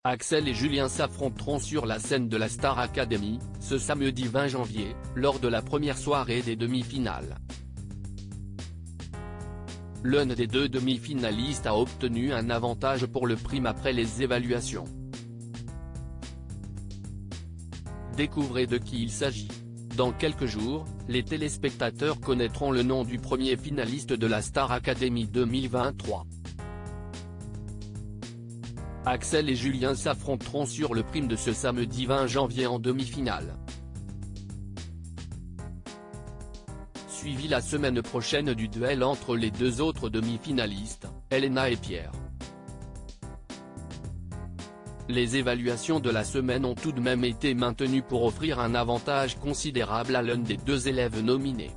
Axel et Julien s'affronteront sur la scène de la Star Academy, ce samedi 20 janvier, lors de la première soirée des demi-finales. L'un des deux demi-finalistes a obtenu un avantage pour le prime après les évaluations. Découvrez de qui il s'agit. Dans quelques jours, les téléspectateurs connaîtront le nom du premier finaliste de la Star Academy 2023. Axel et Julien s'affronteront sur le prime de ce samedi 20 janvier en demi-finale. Suivi la semaine prochaine du duel entre les deux autres demi-finalistes, Elena et Pierre. Les évaluations de la semaine ont tout de même été maintenues pour offrir un avantage considérable à l'un des deux élèves nominés.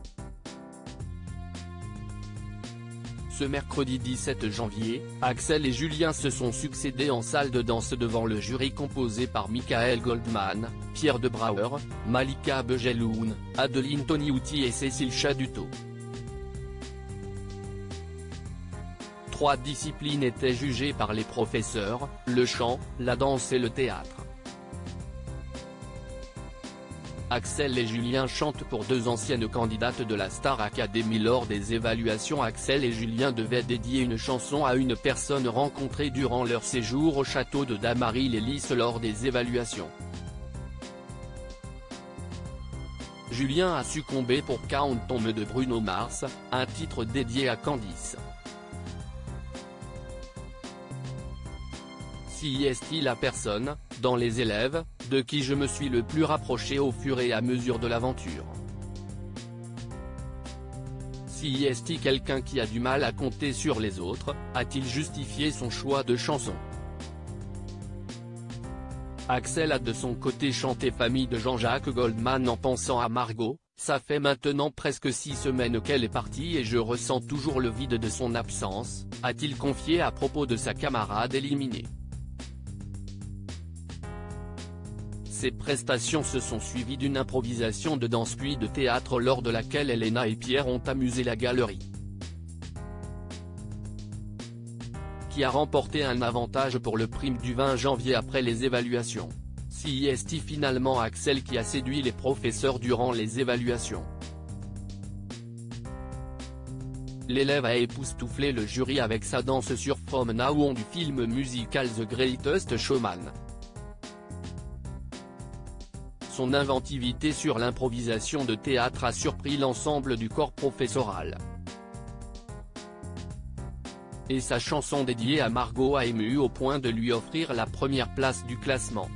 Ce mercredi 17 janvier, Axel et Julien se sont succédé en salle de danse devant le jury composé par Michael Goldman, Pierre de Brouwer, Malika Bejeloun, Adeline Toniouti et Cécile Chaduto. 3 disciplines étaient jugées par les professeurs, le chant, la danse et le théâtre. Axel et Julien chantent pour deux anciennes candidates de la Star Academy. Lors des évaluations, Axel et Julien devaient dédier une chanson à une personne rencontrée durant leur séjour au château de Damary-les-Lys lors des évaluations. Julien a succombé pour Count on Me de Bruno Mars, un titre dédié à Candice. Qui est-il la personne, dans les élèves, de qui je me suis le plus rapproché au fur et à mesure de l'aventure? Si est-il quelqu'un qui a du mal à compter sur les autres, a-t-il justifié son choix de chanson? Axel a de son côté chanté Famille de Jean-Jacques Goldman en pensant à Margot. Ça fait maintenant presque 6 semaines qu'elle est partie et je ressens toujours le vide de son absence, a-t-il confié à propos de sa camarade éliminée. Ces prestations se sont suivies d'une improvisation de danse puis de théâtre lors de laquelle Elena et Pierre ont amusé la galerie. Qui a remporté un avantage pour le prime du 20 janvier après les évaluations. Si est finalement Axel qui a séduit les professeurs durant les évaluations. L'élève a époustouflé le jury avec sa danse sur From Now On du film musical The Greatest Showman. Son inventivité sur l'improvisation de théâtre a surpris l'ensemble du corps professoral. Et sa chanson dédiée à Margot a ému au point de lui offrir la première place du classement.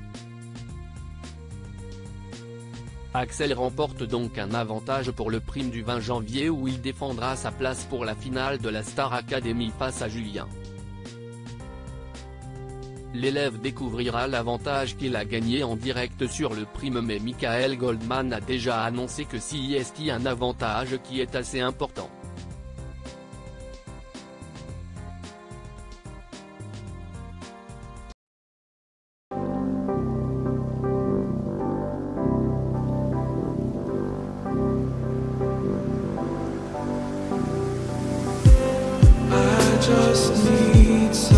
Axel remporte donc un avantage pour le prime du 20 janvier où il défendra sa place pour la finale de la Star Academy face à Julien. L'élève découvrira l'avantage qu'il a gagné en direct sur le prime, mais Michael Goldman a déjà annoncé que si est un avantage qui est assez important. I just need some